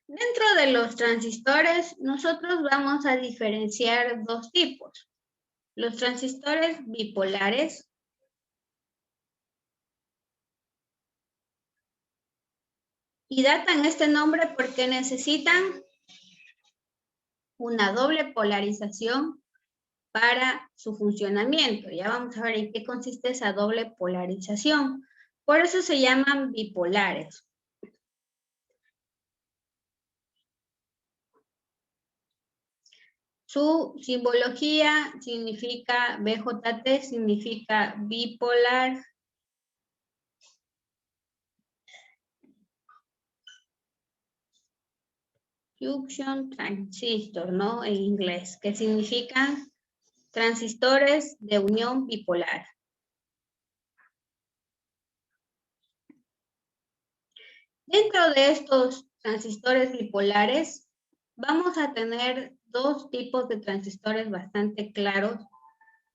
Dentro de los transistores, nosotros vamos a diferenciar dos tipos. Los transistores bipolares y datan este nombre porque necesitan una doble polarización para su funcionamiento. Ya vamos a ver en qué consiste esa doble polarización. Por eso se llaman bipolares. Su simbología significa, BJT significa bipolar junction transistor, ¿no? En inglés, que significan transistores de unión bipolar. Dentro de estos transistores bipolares, vamos a tener dos tipos de transistores bastante claros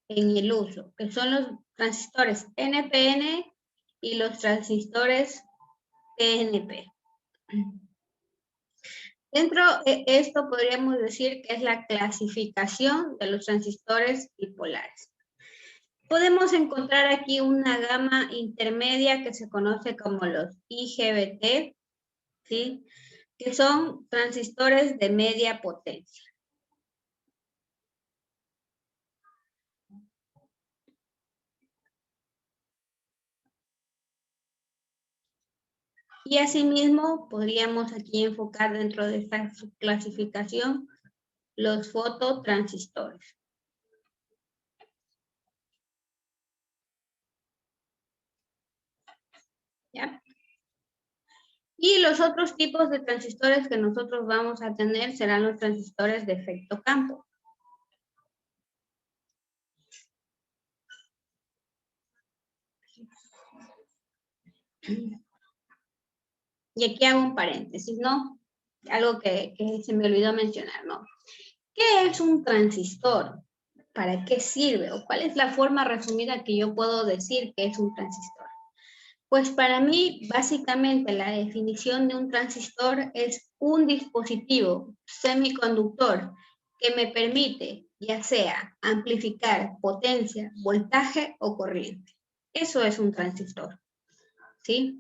en el uso, que son los transistores NPN y los transistores PNP. Dentro de esto podríamos decir que es la clasificación de los transistores bipolares. Podemos encontrar aquí una gama intermedia que se conoce como los IGBT, ¿sí? Que son transistores de media potencia. Y asimismo podríamos aquí enfocar dentro de esta clasificación los fototransistores. ¿Ya? Y los otros tipos de transistores que nosotros vamos a tener serán los transistores de efecto campo. Y aquí hago un paréntesis, ¿no? Algo que se me olvidó mencionar, ¿no? ¿Qué es un transistor? ¿Para qué sirve? ¿O cuál es la forma resumida que yo puedo decir que es un transistor? Pues para mí, básicamente, la definición de un transistor es un dispositivo semiconductor que me permite, ya sea amplificar potencia, voltaje o corriente. Eso es un transistor, ¿sí?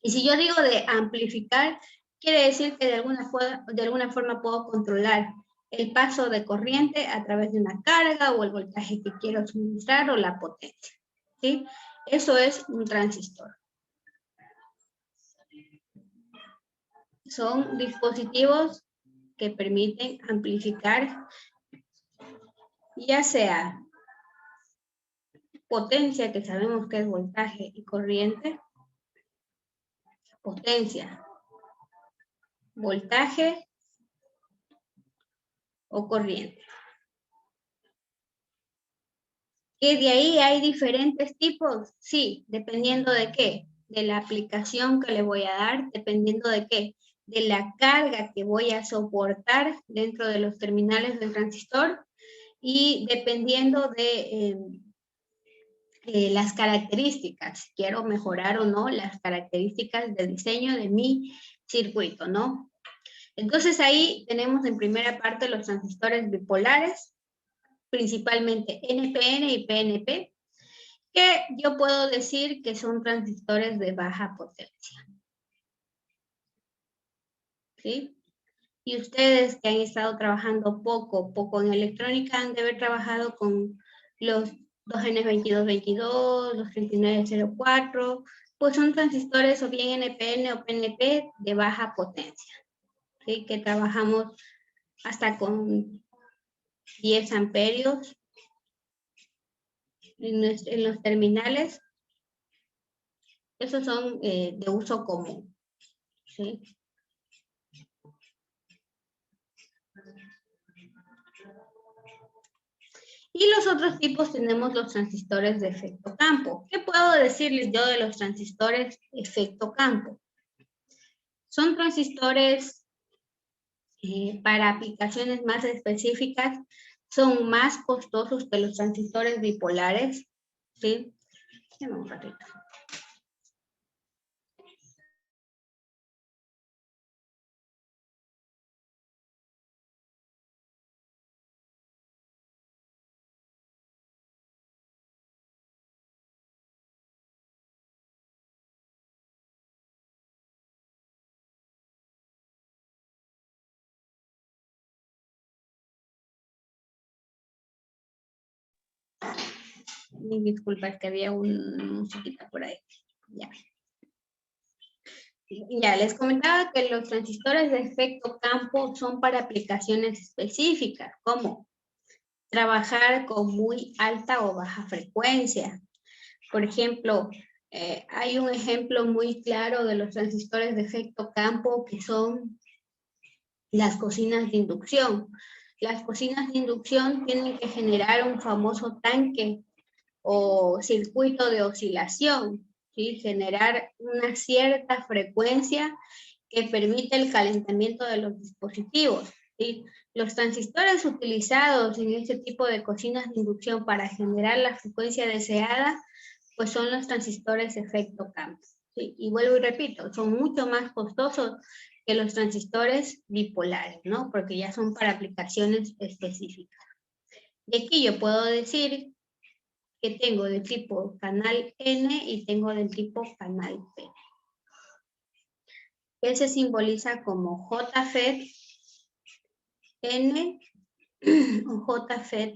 Y si yo digo de amplificar, quiere decir que de alguna forma puedo controlar el paso de corriente a través de una carga o el voltaje que quiero suministrar o la potencia, ¿sí? Eso es un transistor. Son dispositivos que permiten amplificar ya sea potencia, que sabemos que es voltaje y corriente, potencia, voltaje o corriente. ¿Que de ahí hay diferentes tipos? Sí, dependiendo de qué, de la aplicación que le voy a dar, dependiendo de qué, de la carga que voy a soportar dentro de los terminales del transistor y dependiendo de las características, quiero mejorar o no las características de diseño de mi circuito, ¿no? Entonces ahí tenemos en primera parte los transistores bipolares, principalmente NPN y PNP, que yo puedo decir que son transistores de baja potencia. ¿Sí? Y ustedes que han estado trabajando poco en electrónica han de haber trabajado con los 2N2222, los 3904, pues son transistores o bien NPN o PNP de baja potencia, ¿sí? Que trabajamos hasta con 10 amperios en los terminales. Esos son de uso común, ¿sí? Y los otros tipos tenemos los transistores de efecto campo. ¿Qué puedo decirles yo de los transistores de efecto campo? Son transistores para aplicaciones más específicas, son más costosos que los transistores bipolares, ¿sí? Un ratito. Mil disculpas que había una musiquita por ahí. Ya. Ya, les comentaba que los transistores de efecto campo son para aplicaciones específicas, como trabajar con muy alta o baja frecuencia. Por ejemplo, hay un ejemplo muy claro de los transistores de efecto campo que son las cocinas de inducción. Las cocinas de inducción tienen que generar un famoso tanque o circuito de oscilación, ¿sí? Generar una cierta frecuencia que permite el calentamiento de los dispositivos, ¿sí? Los transistores utilizados en este tipo de cocinas de inducción para generar la frecuencia deseada, pues son los transistores de efecto campo, ¿sí? Y vuelvo y repito, son mucho más costosos que los transistores bipolares, ¿no? Porque ya son para aplicaciones específicas. Y aquí yo puedo decir que tengo del tipo canal N y tengo del tipo canal P. Que se simboliza como JFET N o JFET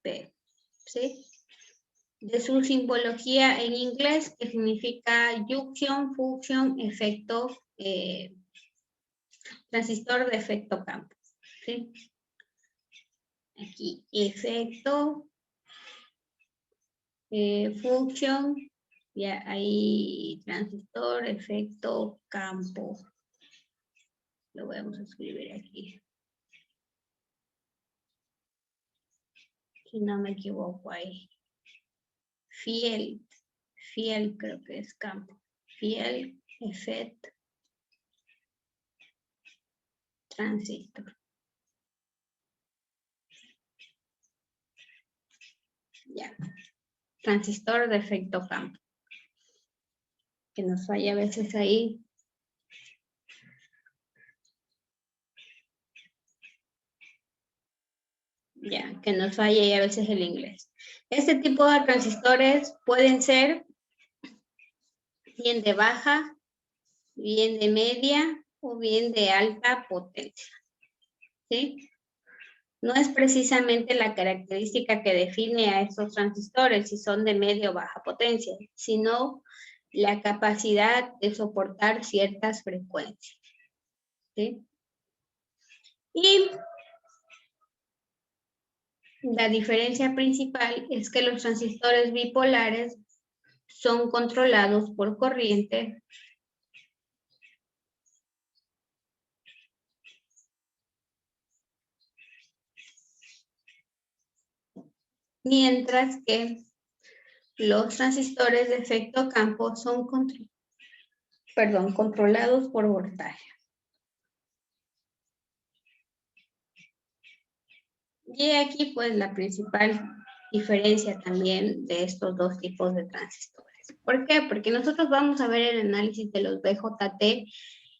P, ¿sí? De su simbología en inglés, que significa junction, function, efecto, transistor de efecto campo, ¿sí? Aquí, efecto, function, ya ahí transistor, efecto, campo. Lo vamos a escribir aquí. Si no me equivoco ahí. Field creo que es campo. Field, effect, transistor. Ya. Transistor de efecto campo. Que nos falla a veces ahí. Ya, que nos falla ahí a veces el inglés. Este tipo de transistores pueden ser bien de baja, bien de media o bien de alta potencia. ¿Sí? No es precisamente la característica que define a estos transistores si son de media o baja potencia, sino la capacidad de soportar ciertas frecuencias. ¿Sí? Y la diferencia principal es que los transistores bipolares son controlados por corriente mientras que los transistores de efecto campo son controlados por voltaje. Y aquí pues la principal diferencia también de estos dos tipos de transistores. ¿Por qué? Porque nosotros vamos a ver el análisis de los BJT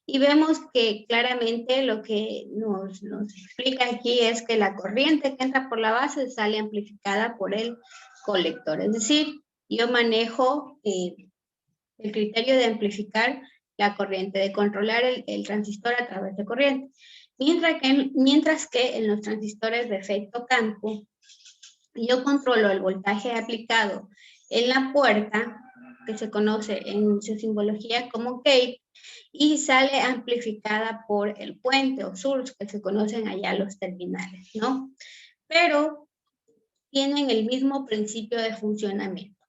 y vemos que claramente lo que nos explica aquí es que la corriente que entra por la base sale amplificada por el colector. Es decir, yo manejo el criterio de amplificar la corriente, de controlar el transistor a través de corriente. Mientras que en los transistores de efecto campo, yo controlo el voltaje aplicado en la puerta, que se conoce en su simbología como gate, y sale amplificada por el puente o source, que se conocen allá los terminales, ¿no? Pero tienen el mismo principio de funcionamiento,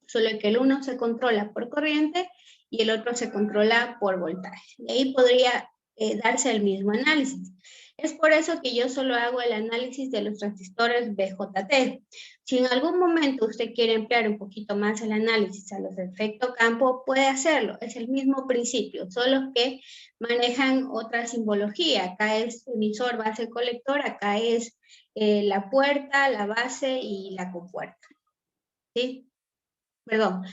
solo que el uno se controla por corriente y el otro se controla por voltaje. Y ahí podría darse el mismo análisis. Es por eso que yo solo hago el análisis de los transistores BJT. Si en algún momento usted quiere emplear un poquito más el análisis a los de efecto campo, puede hacerlo. Es el mismo principio, solo que manejan otra simbología. Acá es emisor, base, colector. Acá es la puerta, la base y la compuerta. ¿Sí? Perdón,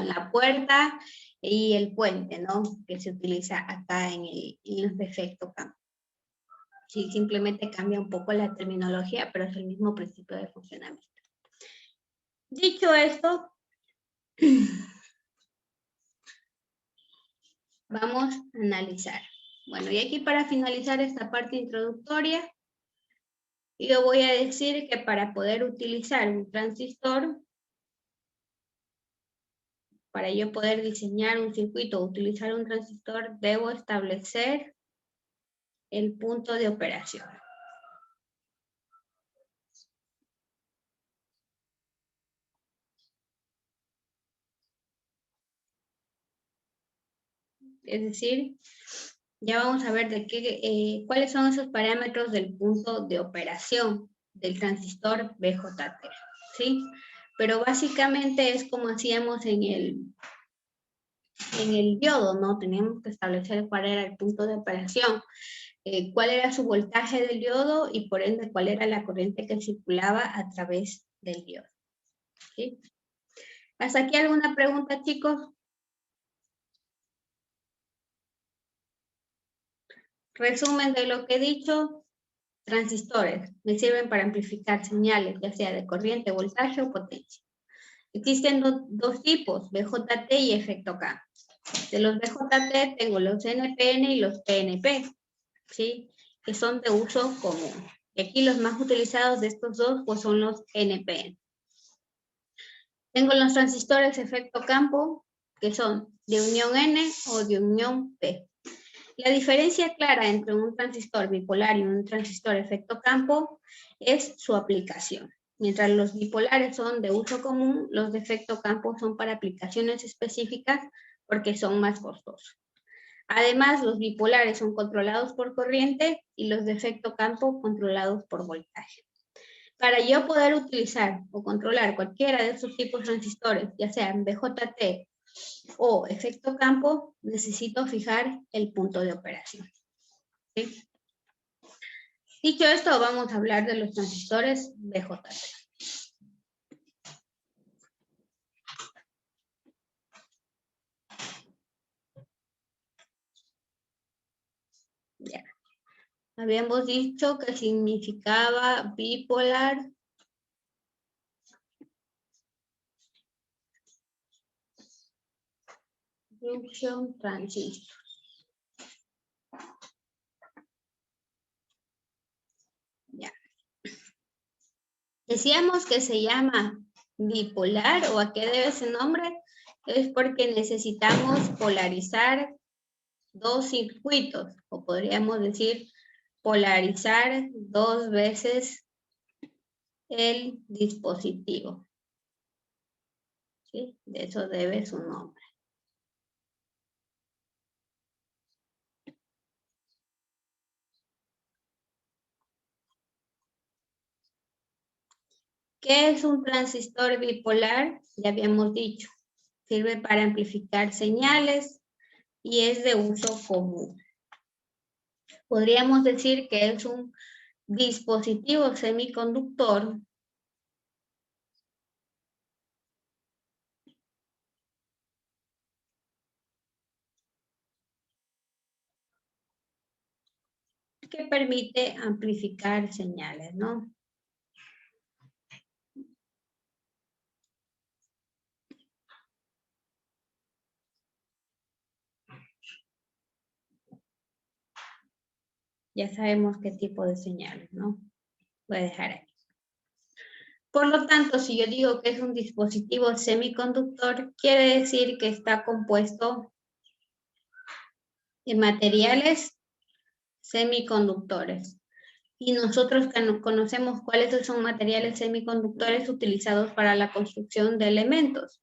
la puerta y el puente, ¿no? Que se utiliza acá en los de efecto campo. Sí, simplemente cambia un poco la terminología, pero es el mismo principio de funcionamiento. Dicho esto, vamos a analizar. Bueno, y aquí para finalizar esta parte introductoria, yo voy a decir que para poder utilizar un transistor, para yo poder diseñar un circuito o utilizar un transistor, debo establecer el punto de operación. Es decir, ya vamos a ver de qué, cuáles son esos parámetros del punto de operación del transistor BJT, ¿sí? Pero básicamente es como hacíamos en el diodo, ¿no? Teníamos que establecer cuál era el punto de operación, cuál era su voltaje del diodo y por ende cuál era la corriente que circulaba a través del diodo, ¿sí? ¿Hasta aquí alguna pregunta, chicos? Resumen de lo que he dicho, transistores me sirven para amplificar señales, ya sea de corriente, voltaje o potencia. Existen dos tipos, BJT y efecto K. De los BJT tengo los NPN y los PNP, ¿sí? Que son de uso común. Y aquí los más utilizados de estos dos pues son los NPN. Tengo los transistores efecto campo, que son de unión N o de unión P. La diferencia clara entre un transistor bipolar y un transistor efecto campo es su aplicación. Mientras los bipolares son de uso común, los de efecto campo son para aplicaciones específicas porque son más costosos. Además, los bipolares son controlados por corriente y los de efecto campo controlados por voltaje. Para yo poder utilizar o controlar cualquiera de estos tipos de transistores, ya sean BJT o efecto campo, necesito fijar el punto de operación. ¿Sí? Dicho esto, vamos a hablar de los transistores BJT. Ya. Habíamos dicho que significaba bipolar, junction transistor. Ya. Decíamos que se llama bipolar, o a qué debe ese nombre, es porque necesitamos polarizar dos circuitos, o podríamos decir polarizar dos veces el dispositivo. ¿Sí? De eso debe su nombre. ¿Qué es un transistor bipolar? Ya habíamos dicho, sirve para amplificar señales y es de uso común. Podríamos decir que es un dispositivo semiconductor que permite amplificar señales, ¿no? Ya sabemos qué tipo de señales, ¿no? Voy a dejar aquí. Por lo tanto, si yo digo que es un dispositivo semiconductor, quiere decir que está compuesto de materiales semiconductores. Y nosotros conocemos cuáles son materiales semiconductores utilizados para la construcción de elementos.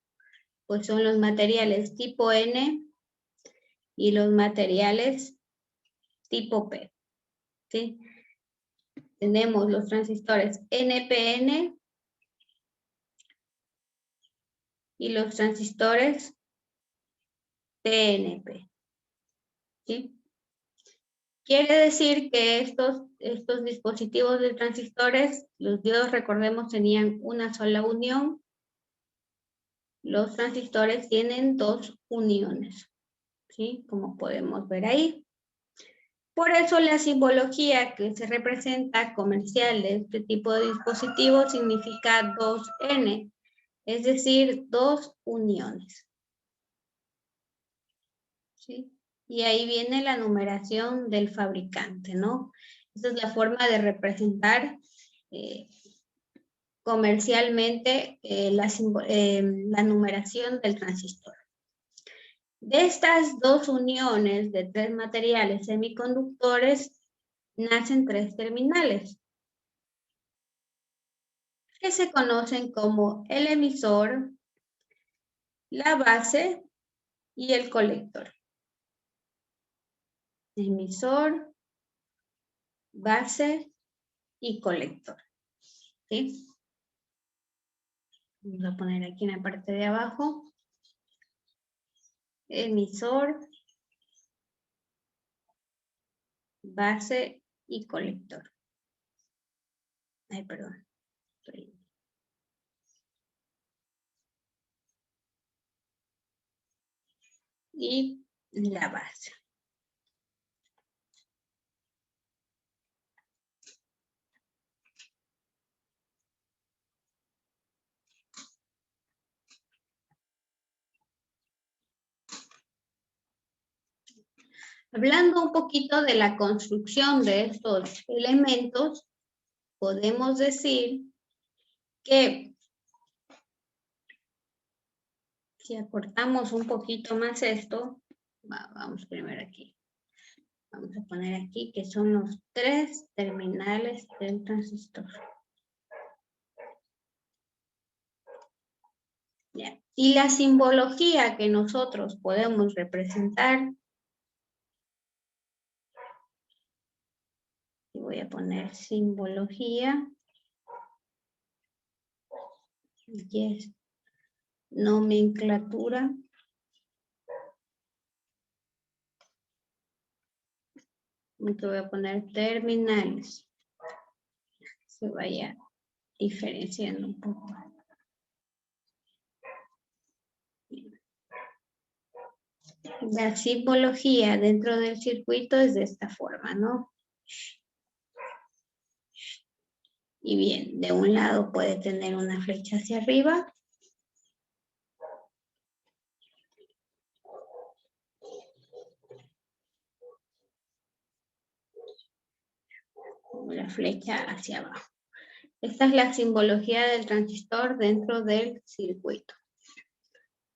Pues son los materiales tipo N y los materiales tipo P. ¿Sí? Tenemos los transistores NPN y los transistores PNP. ¿Sí? Quiere decir que estos dispositivos de transistores, los diodos, recordemos, tenían una sola unión. Los transistores tienen dos uniones, ¿sí? Como podemos ver ahí. Por eso la simbología que se representa comercial de este tipo de dispositivos significa 2N, es decir, dos uniones. ¿Sí? Y ahí viene la numeración del fabricante, ¿no? Esa es la forma de representar comercialmente la numeración del transistor. De estas dos uniones de tres materiales semiconductores nacen tres terminales que se conocen como el emisor, la base y el colector. Emisor, base y colector. ¿Sí? Vamos a poner aquí en la parte de abajo. Emisor, base y colector. Ay, perdón. Y la base. Hablando un poquito de la construcción de estos elementos, podemos decir que si acortamos un poquito más esto, vamos primero aquí. Vamos a poner aquí que son los tres terminales del transistor. Ya. Y la simbología que nosotros podemos representar, y voy a poner simbología, y es nomenclatura. Aquí voy a poner terminales. Se vaya diferenciando un poco. La simbología dentro del circuito es de esta forma, ¿no? Y bien, de un lado puede tener una flecha hacia arriba. La flecha hacia abajo. Esta es la simbología del transistor dentro del circuito.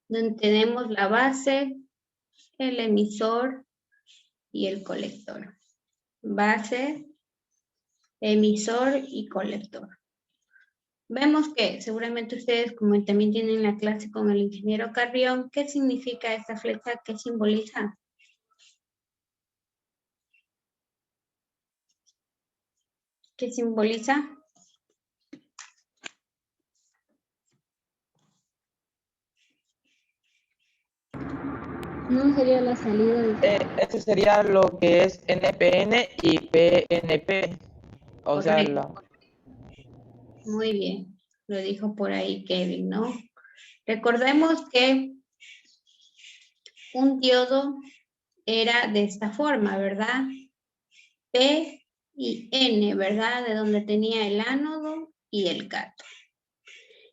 Donde tenemos la base, el emisor y el colector. Base, emisor y colector. Vemos que seguramente ustedes, como también tienen la clase con el ingeniero Carrión, ¿qué significa esta flecha? ¿Qué simboliza? ¿Qué simboliza? No sería la salida de... Este sería lo que es NPN y PNP. O sea, Muy bien, lo dijo por ahí Kevin, ¿no? Recordemos que un diodo era de esta forma, ¿verdad? P y N, ¿verdad? De donde tenía el ánodo y el cátodo.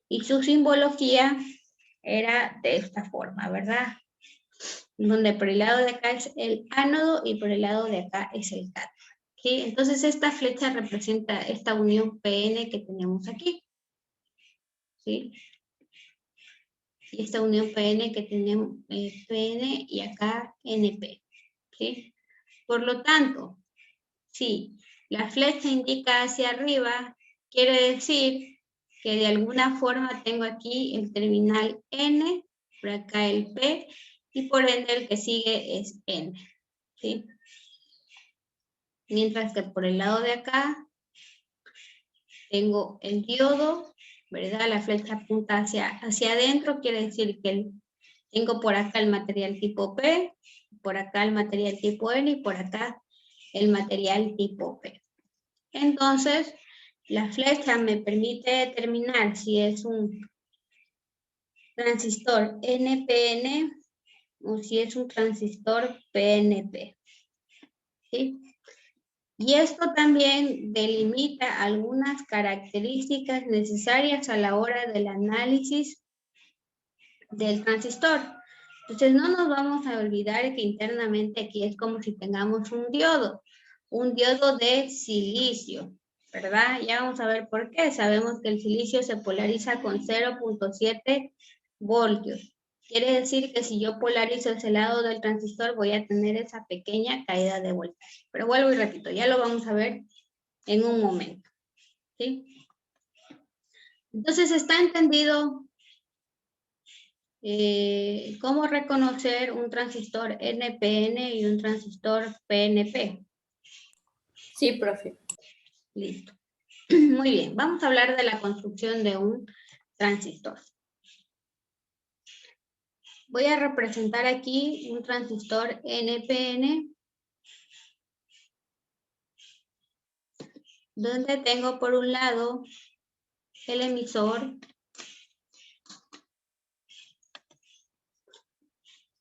Y su simbología era de esta forma, ¿verdad? Donde por el lado de acá es el ánodo y por el lado de acá es el cátodo. ¿Sí? Entonces esta flecha representa esta unión PN que tenemos aquí. ¿Sí? Y esta unión PN que tenemos PN y acá NP. ¿Sí? Por lo tanto, si la flecha indica hacia arriba, quiere decir que de alguna forma tengo aquí el terminal N, por acá el P, y por ende el que sigue es N. ¿Sí? Mientras que por el lado de acá tengo el diodo, ¿verdad? La flecha apunta hacia adentro, quiere decir que tengo por acá el material tipo P, por acá el material tipo N y por acá el material tipo P. Entonces, la flecha me permite determinar si es un transistor NPN o si es un transistor PNP. ¿Sí? Y esto también delimita algunas características necesarias a la hora del análisis del transistor. Entonces no nos vamos a olvidar que internamente aquí es como si tengamos un diodo de silicio, ¿verdad? Ya vamos a ver por qué. Sabemos que el silicio se polariza con 0.7 voltios. Quiere decir que si yo polarizo ese lado del transistor voy a tener esa pequeña caída de voltaje. Pero vuelvo y repito, ya lo vamos a ver en un momento. ¿Sí? Entonces está entendido cómo reconocer un transistor NPN y un transistor PNP. Sí, profe. Listo. Muy bien, vamos a hablar de la construcción de un transistor. Voy a representar aquí un transistor NPN, donde tengo por un lado el emisor,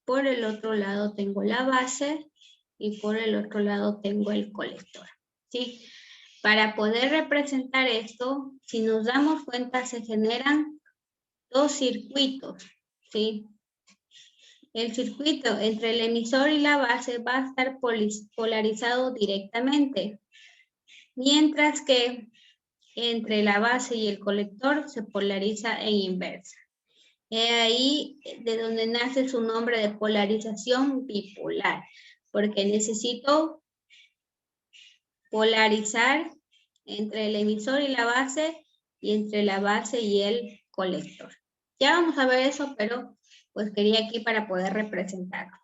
por el otro lado tengo la base y por el otro lado tengo el colector. ¿Sí? Para poder representar esto, si nos damos cuenta, se generan dos circuitos. ¿Sí? El circuito entre el emisor y la base va a estar polarizado directamente, mientras que entre la base y el colector se polariza en inversa. Es ahí de donde nace su nombre de polarización bipolar, porque necesito polarizar entre el emisor y la base y entre la base y el colector. Ya vamos a ver eso, pero pues quería aquí para poder representarlo.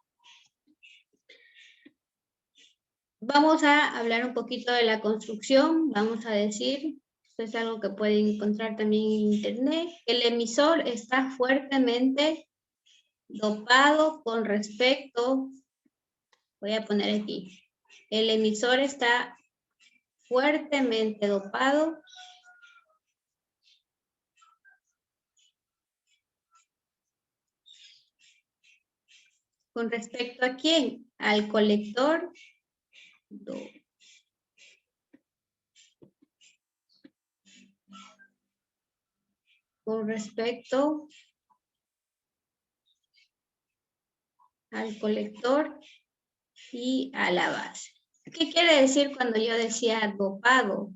Vamos a hablar un poquito de la construcción. Vamos a decir, esto es algo que pueden encontrar también en internet, el emisor está fuertemente dopado con respecto, voy a poner aquí, el emisor está fuertemente dopado con respecto a quién, al colector con respecto al colector y a la base. ¿Qué quiere decir cuando yo decía dopado?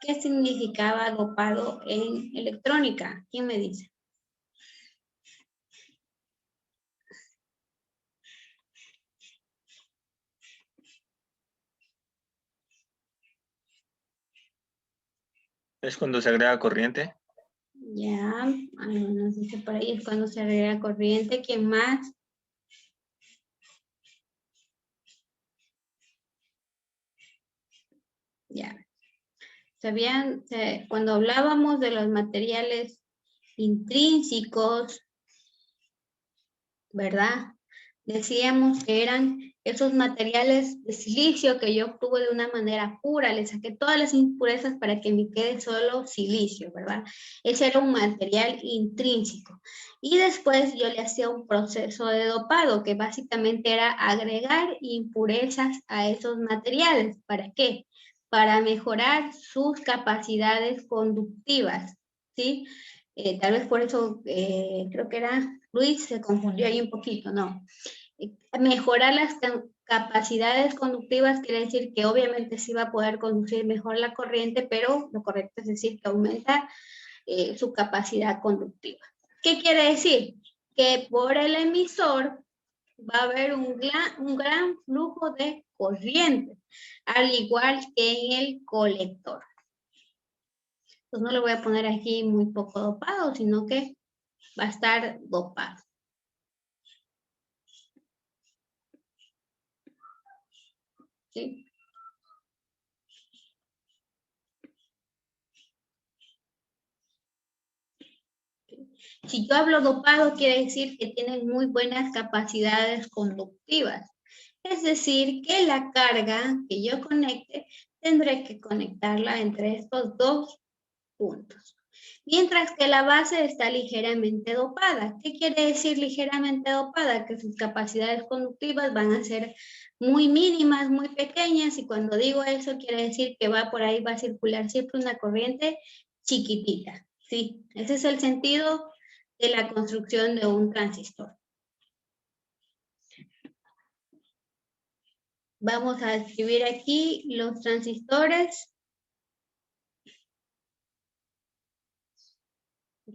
¿Qué significaba dopado en electrónica? ¿Quién me dice? ¿Es cuando se agrega corriente? Ya, nos dice por ahí, es cuando se agrega corriente. ¿Quién más? Ya. ¿Sabían? Cuando hablábamos de los materiales intrínsecos, ¿verdad? Decíamos que eran esos materiales de silicio que yo obtuve de una manera pura, le saqué todas las impurezas para que me quede solo silicio, ¿verdad? Ese era un material intrínseco. Y después yo le hacía un proceso de dopado, que básicamente era agregar impurezas a esos materiales. ¿Para qué? Para mejorar sus capacidades conductivas, ¿sí? Tal vez por eso creo que era Luis, se confundió ahí un poquito, ¿no? Mejorar las capacidades conductivas quiere decir que obviamente sí va a poder conducir mejor la corriente, pero lo correcto es decir que aumenta su capacidad conductiva. ¿Qué quiere decir? Que por el emisor va a haber un gran flujo de corriente, al igual que en el colector. Pues no le voy a poner aquí muy poco dopado, sino que va a estar dopado. ¿Sí? Si yo hablo dopado, quiere decir que tienen muy buenas capacidades conductivas. Es decir, que la carga que yo conecte, tendré que conectarla entre estos dos puntos. Mientras que la base está ligeramente dopada. ¿Qué quiere decir ligeramente dopada? Que sus capacidades conductivas van a ser muy mínimas, muy pequeñas, y cuando digo eso quiere decir que va por ahí, va a circular siempre una corriente chiquitita. Sí, ese es el sentido de la construcción de un transistor. Vamos a escribir aquí los transistores.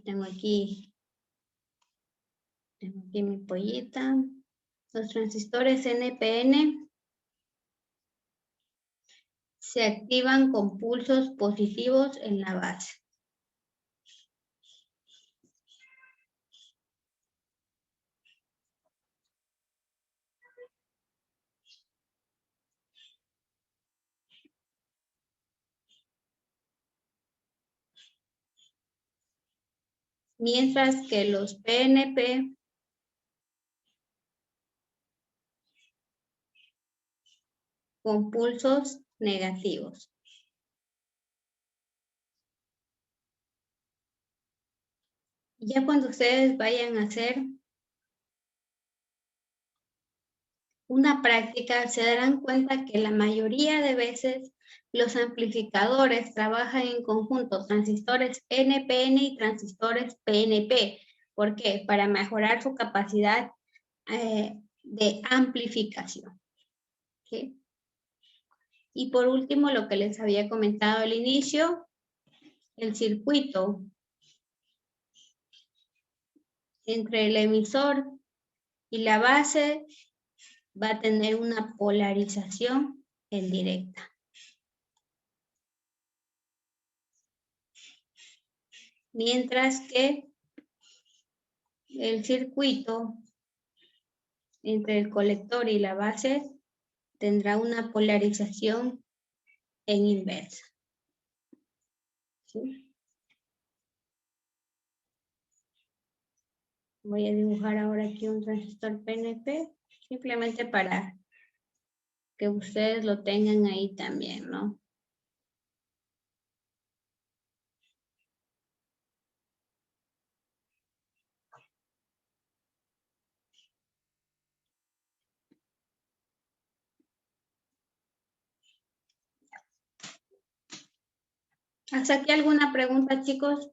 Tengo aquí Tengo aquí mi pollita. Los transistores NPN se activan con pulsos positivos en la base. Mientras que los PNP con pulsos negativos. Ya cuando ustedes vayan a hacer una práctica, se darán cuenta que la mayoría de veces los amplificadores trabajan en conjunto, transistores NPN y transistores PNP. ¿Por qué? Para mejorar su capacidad de amplificación. ¿Sí? Y por último, lo que les había comentado al inicio, el circuito entre el emisor y la base va a tener una polarización en directa. Mientras que el circuito entre el colector y la base tendrá una polarización en inversa. ¿Sí? Voy a dibujar ahora aquí un transistor PNP, simplemente para que ustedes lo tengan ahí también, ¿no? ¿Hasta aquí alguna pregunta, chicos?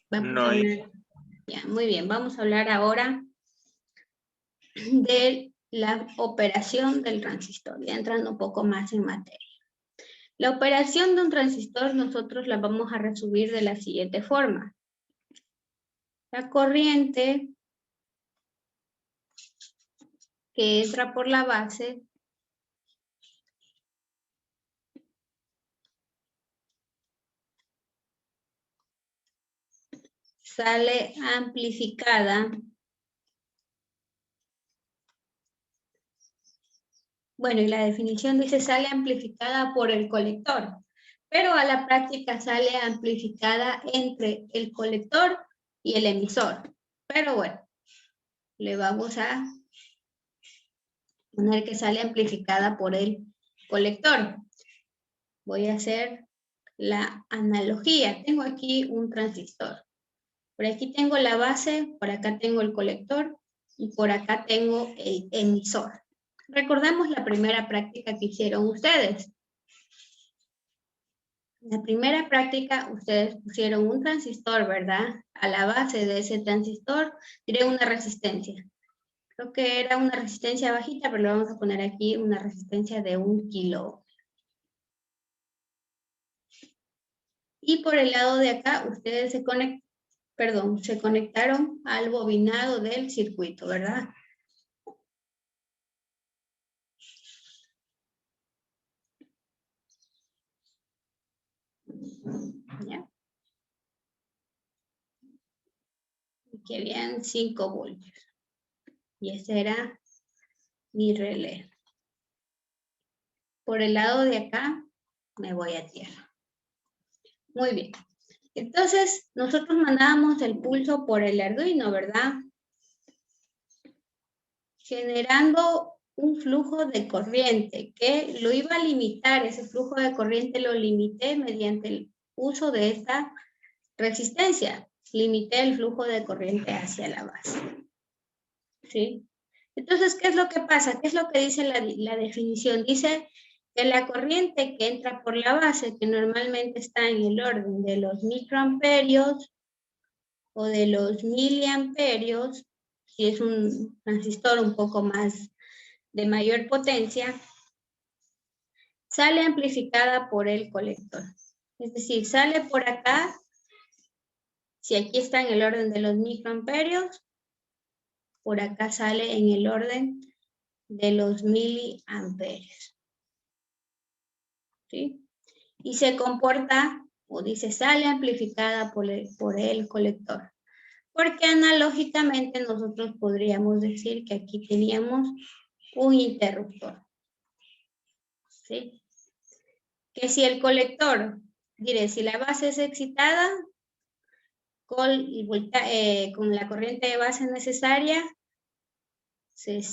Vamos a hablar. Ya, muy bien, vamos a hablar ahora de la operación del transistor, ya entrando un poco más en materia. La operación de un transistor nosotros la vamos a resumir de la siguiente forma. La corriente que entra por la base sale amplificada. Bueno, y la definición dice sale amplificada por el colector, pero a la práctica sale amplificada entre el colector y el emisor. Pero bueno, le vamos a poner que sale amplificada por el colector. Voy a hacer la analogía. Tengo aquí un transistor. Por aquí tengo la base, por acá tengo el colector y por acá tengo el emisor. Recordemos la primera práctica que hicieron ustedes. En la primera práctica ustedes pusieron un transistor, ¿verdad? A la base de ese transistor tiré una resistencia. Creo que era una resistencia bajita, pero le vamos a poner aquí una resistencia de 1 kilo. Y por el lado de acá ustedes se conectaron al bobinado del circuito, ¿verdad? ¿Ya? Que habían 5 voltios. Y ese era mi relé. Por el lado de acá me voy a tierra. Muy bien. Entonces, nosotros mandábamos el pulso por el Arduino, ¿verdad? Generando un flujo de corriente que lo iba a limitar. Ese flujo de corriente lo limité mediante el uso de esta resistencia. Limité el flujo de corriente hacia la base. ¿Sí? Entonces, ¿qué es lo que pasa? ¿Qué es lo que dice la definición? Dice que la corriente que entra por la base, que normalmente está en el orden de los microamperios o de los miliamperios, si es un transistor un poco más de mayor potencia, sale amplificada por el colector. Es decir, sale por acá, si aquí está en el orden de los microamperios, por acá sale en el orden de los miliamperios. ¿Sí? Y se comporta, o dice, sale amplificada por el colector. Porque analógicamente nosotros podríamos decir que aquí teníamos un interruptor. ¿Sí? Que si el colector, diré, si la base es excitada con la corriente de base necesaria, se